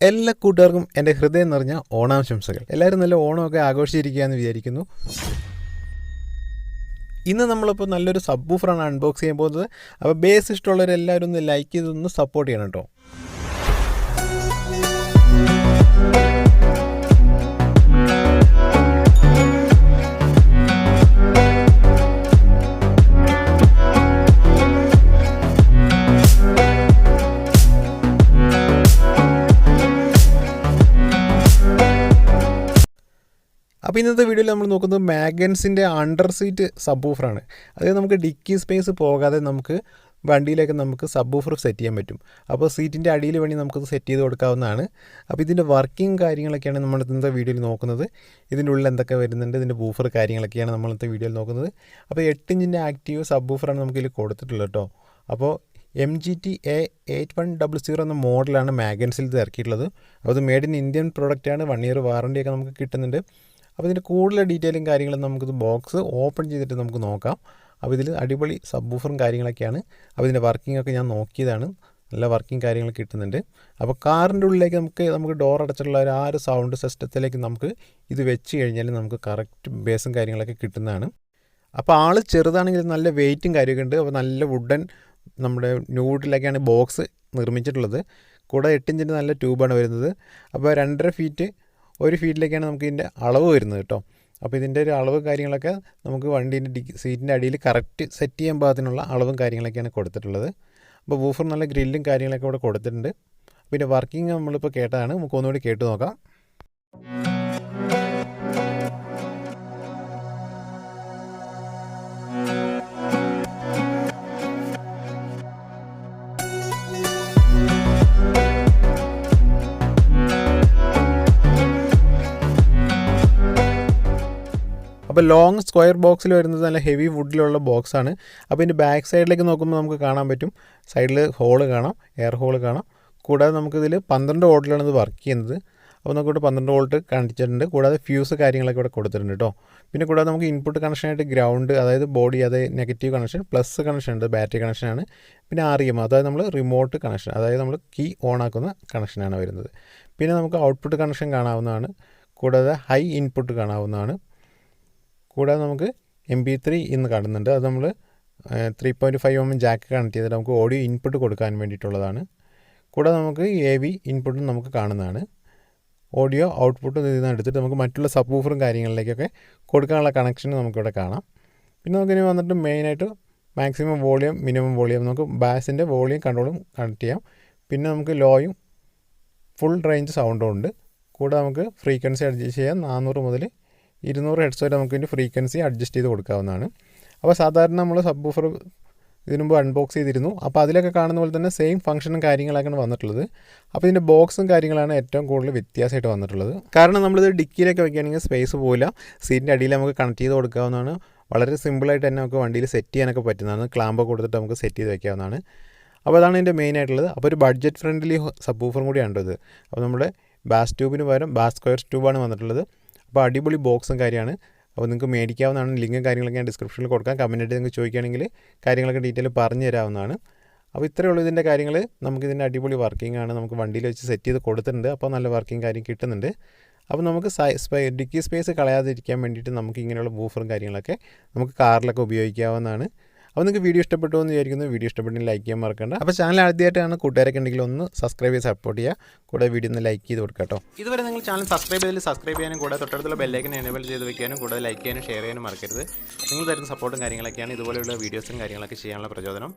എല്ലാ കൂട്ടുകാർക്കും എൻ്റെ ഹൃദയം നിറഞ്ഞ ഓണാശംസകൾ. എല്ലാവരും നല്ല ഓണമൊക്കെ ആഘോഷിച്ചിരിക്കുകയെന്ന് വിചാരിക്കുന്നു. ഇന്ന് നമ്മളിപ്പോൾ നല്ലൊരു സബ് വൂഫറാണ് അൺബോക്സ് ചെയ്യാൻ പോകുന്നത്. അപ്പോൾ ബേസ് ഇഷ്ടമുള്ളവരെല്ലാവരും ഒന്ന് ലൈക്ക് ചെയ്തൊന്ന് സപ്പോർട്ട് ചെയ്യണം കേട്ടോ. അപ്പോൾ ഇന്നത്തെ വീഡിയോയിൽ നമ്മൾ നോക്കുന്നത് മാഗൻസിൻ്റെ അണ്ടർ സീറ്റ് സബ് വൂഫറാണ്. അതായത് നമുക്ക് ഡിക്കി സ്പേസ് പോകാതെ നമുക്ക് വണ്ടിയിലേക്ക് നമുക്ക് സബ് വൂഫർ സെറ്റ് ചെയ്യാൻ പറ്റും. അപ്പോൾ സീറ്റിൻ്റെ അടിയിൽ വേണ്ടി നമുക്കത് സെറ്റ് ചെയ്ത് കൊടുക്കാവുന്നതാണ്. അപ്പോൾ ഇതിൻ്റെ വർക്കിംഗ് കാര്യങ്ങളൊക്കെയാണ് നമ്മൾ ഇന്നത്തെ വീഡിയോയിൽ നോക്കുന്നത്. ഇതിൻ്റെ ഉള്ളിൽ എന്തൊക്കെ വരുന്നുണ്ട്, ഇതിൻ്റെ വൂഫർ കാര്യങ്ങളൊക്കെയാണ് നമ്മൾ ഇന്നത്തെ വീഡിയോയിൽ നോക്കുന്നത്. അപ്പോൾ 8 ഇഞ്ചിൻ്റെ ആക്റ്റീവ് സബ് വൂഫറാണ് നമുക്കിതിൽ കൊടുത്തിട്ടുള്ളത് കേട്ടോ. അപ്പോൾ MGT A8100 എന്ന മോഡലാണ് മാഗൻസിൽ ഇത് ഇറക്കിയിട്ടുള്ളത്. അപ്പോൾ ഇത് മെയ്ഡ് ഇൻ ഇന്ത്യൻ പ്രോഡക്റ്റാണ്. 1 ഇയർ വാറണ്ടിയൊക്കെ നമുക്ക് കിട്ടുന്നുണ്ട്. അപ്പോൾ ഇതിൻ്റെ കൂടുതൽ ഡീറ്റെയിലും കാര്യങ്ങളും നമുക്കിത് ബോക്സ് ഓപ്പൺ ചെയ്തിട്ട് നമുക്ക് നോക്കാം. അപ്പോൾ ഇതിൽ അടിപൊളി സബ് വൂഫറും കാര്യങ്ങളൊക്കെയാണ്. അപ്പോൾ ഇതിൻ്റെ വർക്കിംഗ് ഒക്കെ ഞാൻ നോക്കിയതാണ്. നല്ല വർക്കിംഗ് കാര്യങ്ങൾ കിട്ടുന്നുണ്ട്. അപ്പോൾ കാറിൻ്റെ ഉള്ളിലേക്ക് നമുക്ക് ഡോർ അടച്ചിട്ടുള്ള ആ ഒരു സൗണ്ട് സിസ്റ്റത്തിലേക്ക് നമുക്ക് ഇത് വെച്ച് കഴിഞ്ഞാൽ നമുക്ക് കറക്റ്റ് ബേസും കാര്യങ്ങളൊക്കെ കിട്ടുന്നതാണ്. അപ്പോൾ ആൾ ചെറുതാണെങ്കിൽ നല്ല വെയിറ്റും കാര്യമൊക്കെ ഉണ്ട്. അപ്പോൾ നല്ല വുഡൻ നമ്മുടെ ന്യൂഡിലൊക്കെയാണ് ബോക്സ് നിർമ്മിച്ചിട്ടുള്ളത്. കൂടെ 8 ഇഞ്ചിൻ്റെ നല്ല ട്യൂബാണ് വരുന്നത്. അപ്പോൾ 2.5 ഫീറ്റ് 1 ഫീറ്റിലേക്കാണ് നമുക്ക് ഇതിൻ്റെ അളവ് വരുന്നത് കേട്ടോ. അപ്പോൾ ഇതിൻ്റെ ഒരു അളവ് കാര്യങ്ങളൊക്കെ നമുക്ക് വണ്ടീൻ്റെ സീറ്റിൻ്റെ അടിയിൽ കറക്റ്റ് സെറ്റ് ചെയ്യാൻ പാകത്തിനുള്ള അളവും കാര്യങ്ങളൊക്കെയാണ് കൊടുത്തിട്ടുള്ളത്. അപ്പോൾ വൂഫർ നല്ല ഗ്രില്ലും കാര്യങ്ങളൊക്കെ ഇവിടെ കൊടുത്തിട്ടുണ്ട്. പിന്നെ വർക്കിംഗ് നമ്മളിപ്പോൾ കേട്ടതാണ്. നമുക്ക് ഒന്നുകൂടി കേട്ട് നോക്കാം. അപ്പോൾ ലോങ് സ്ക്വയർ ബോക്സിൽ വരുന്നത് നല്ല ഹെവി വുഡിലുള്ള ബോക്സാണ്. അപ്പോൾ ഇതിൻ്റെ ബാക്ക് സൈഡിലേക്ക് നോക്കുമ്പോൾ നമുക്ക് കാണാൻ പറ്റും. സൈഡിൽ ഹോള് കാണാം, എയർ ഹോള് കാണാം. കൂടാതെ നമുക്കിതിൽ 12 വോൾട്ടിലാണ് ഇത് വർക്ക് ചെയ്യുന്നത്. അപ്പോൾ നമുക്കിവിടെ 12 വോൾട്ട് കാണിച്ചിട്ടുണ്ട്. കൂടാതെ ഫ്യൂസ് കാര്യങ്ങളൊക്കെ ഇവിടെ കൊടുത്തിട്ടുണ്ട് കേട്ടോ. പിന്നെ കൂടാതെ നമുക്ക് ഇൻപുട്ട് കണക്ഷനായിട്ട് ഗ്രൗണ്ട്, അതായത് ബോഡി, അതായത് നെഗറ്റീവ് കണക്ഷൻ, പ്ലസ് കണക്ഷൻ ഉണ്ട്, ബാറ്ററി കണക്ഷനാണ്. പിന്നെ REM, അതായത് നമ്മൾ റിമോട്ട് കണക്ഷൻ, അതായത് നമ്മൾ കീ ഓൺ ആക്കുന്ന കണക്ഷനാണ് വരുന്നത്. പിന്നെ നമുക്ക് ഔട്ട്പുട്ട് കണക്ഷൻ കാണാവുന്നതാണ്. കൂടാതെ ഹൈ ഇൻപുട്ട് കാണാവുന്നതാണ്. കൂടാതെ നമുക്ക് MP3 ഇന്ന് കാണുന്നുണ്ട്. അത് നമ്മൾ 3.5 mm ജാക്ക് കണക്ട് ചെയ്തിട്ട് നമുക്ക് ഓഡിയോ ഇൻപുട്ട് കൊടുക്കാൻ വേണ്ടിയിട്ടുള്ളതാണ്. കൂടാതെ നമുക്ക് AV ഇൻപുട്ടും നമുക്ക് കാണുന്നതാണ്. ഓഡിയോ ഔട്ട്പുട്ട് ഇതിൽ എടുത്തിട്ട് നമുക്ക് മറ്റുള്ള സബ് വൂഫറും കാര്യങ്ങളിലേക്കൊക്കെ കൊടുക്കാനുള്ള കണക്ഷൻ നമുക്കിവിടെ കാണാം. പിന്നെ നമുക്കിനി വന്നിട്ട് മെയിനായിട്ട് മാക്സിമം വോളിയം, മിനിമം വോളിയം, നമുക്ക് ബാസിൻ്റെ വോളിയം കൺട്രോളും കണക്ട് ചെയ്യാം. പിന്നെ നമുക്ക് ലോയും ഫുൾ റേഞ്ച് സൗണ്ടും ഉണ്ട്. കൂടാതെ നമുക്ക് ഫ്രീക്വൻസി അഡ്ജസ്റ്റ് ചെയ്യാം. 400 മുതൽ 200 ഹെർട്സ് വരെ നമുക്ക് ഇതിൻ്റെ ഫ്രീക്വൻസി അഡ്ജസ്റ്റ് ചെയ്ത് കൊടുക്കാവുന്നതാണ്. അപ്പോൾ സാധാരണ നമ്മൾ സബ് വൂഫർ ഇതിനു മുമ്പ് അൺബോക്സ് ചെയ്തിരുന്നു. അപ്പോൾ അതിലൊക്കെ കാണുന്ന പോലെ തന്നെ സെയിം ഫംഗ്ഷനും കാര്യങ്ങളൊക്കെയാണ് വന്നിട്ടുള്ളത്. അപ്പോൾ ഇതിൻ്റെ ബോക്സും കാര്യങ്ങളാണ് ഏറ്റവും കൂടുതൽ വ്യത്യാസമായിട്ട് വന്നിട്ടുള്ളത്. കാരണം നമ്മളിത് ഡിക്കിയിലൊക്കെ വയ്ക്കുകയാണെങ്കിൽ സ്പേസ് പോകില്ല. സീറ്റിൻ്റെ അടിയിൽ നമുക്ക് കണക്ട് ചെയ്ത് കൊടുക്കാവുന്നതാണ്. വളരെ സിമ്പിളായിട്ട് തന്നെ നമുക്ക് വണ്ടിയിൽ സെറ്റ് ചെയ്യാനൊക്കെ പറ്റുന്നതാണ്. ക്ലാമ്പൊക്കെ കൊടുത്തിട്ട് നമുക്ക് സെറ്റ് ചെയ്ത് വയ്ക്കാവുന്നതാണ്. അപ്പോൾ അതാണ് ഇതിൻ്റെ മെയിൻ ആയിട്ടുള്ളത്. അപ്പോൾ ഒരു ബഡ്ജറ്റ് ഫ്രണ്ട്ലി സബ് വൂഫറും കൂടിയാണ് ഇത്. അപ്പോൾ നമ്മുടെ ബാസ് ട്യൂബിന് പകരം ബാസ് സ്ക്വയർ ട്യൂബാണ് വന്നിട്ടുള്ളത്. അപ്പോൾ അടിപൊളി ബോക്സും കാര്യമാണ്. അപ്പോൾ നിങ്ങൾക്ക് മേടിക്കാവുന്നതാണ്. ലിങ്കും കാര്യങ്ങളൊക്കെ ഞാൻ ഡിസ്ക്രിപ്ഷനിൽ കൊടുക്കാം. കമൻറ്റായിട്ട് നിങ്ങൾക്ക് ചോദിക്കുകയാണെങ്കിൽ കാര്യങ്ങളൊക്കെ ഡീറ്റെയിൽ പറഞ്ഞു തരാവുന്നതാണ്. അപ്പോൾ ഇത്രയേ ഉള്ളൂ ഇതിൻ്റെ കാര്യങ്ങൾ. നമുക്കിതിൻ്റെ അടിപൊളി വർക്കിംഗ് ആണ്. നമുക്ക് വണ്ടിയിൽ വെച്ച് സെറ്റ് ചെയ്ത് കൊടുത്തിട്ടുണ്ട്. അപ്പോൾ നല്ല വർക്കിംഗ് കാര്യം കിട്ടുന്നുണ്ട്. അപ്പോൾ നമുക്ക് ഡിക്കി സ്പേസ് കളയാതിരിക്കാൻ വേണ്ടിയിട്ട് നമുക്ക് ഇങ്ങനെയുള്ള വൂഫറും കാര്യങ്ങളൊക്കെ നമുക്ക് കാറിലൊക്കെ ഉപയോഗിക്കാവുന്നതാണ്. അപ്പോൾ നിങ്ങൾക്ക് വീഡിയോ ഇഷ്ടപ്പെട്ടു എന്ന് വിചാരിക്കുന്നു. വീഡിയോ ഇഷ്ടപ്പെട്ടെങ്കിൽ ലൈക്ക് ചെയ്യാൻ മറക്കണ്ട. അപ്പോൾ ചാനൽ ആദ്യമായിട്ടാണ് കൂട്ടുകാരൊക്കെ ഉണ്ടെങ്കിൽ ഒന്ന് സബ്സ്ക്രൈബ് ചെയ്ത് സപ്പോർട്ട് ചെയ്യുക. കൂടെ വീഡിയോ ഒന്ന് ലൈക്ക് ചെയ്ത് കൊടുക്കുക കേട്ടോ. ഇതുവരെ നിങ്ങൾ ചാനൽ സബ്സ്ക്രൈബ് ചെയ്യാനും കൂടെ തൊട്ടടുത്തുള്ള ബെല്ലൈക്കൻ എനേബിൾ ചെയ്ത് വെക്കാനും കൂടെ ലൈക്ക് ചെയ്യാനും ഷെയർ ചെയ്യാനും മറക്കരുത്. നിങ്ങൾ തരുന്ന സപ്പോർട്ടും കാര്യങ്ങളൊക്കെയാണ് ഇതുപോലെയുള്ള വീഡിയോസും കാര്യങ്ങളൊക്കെ ചെയ്യാനുള്ള പ്രചോദനം.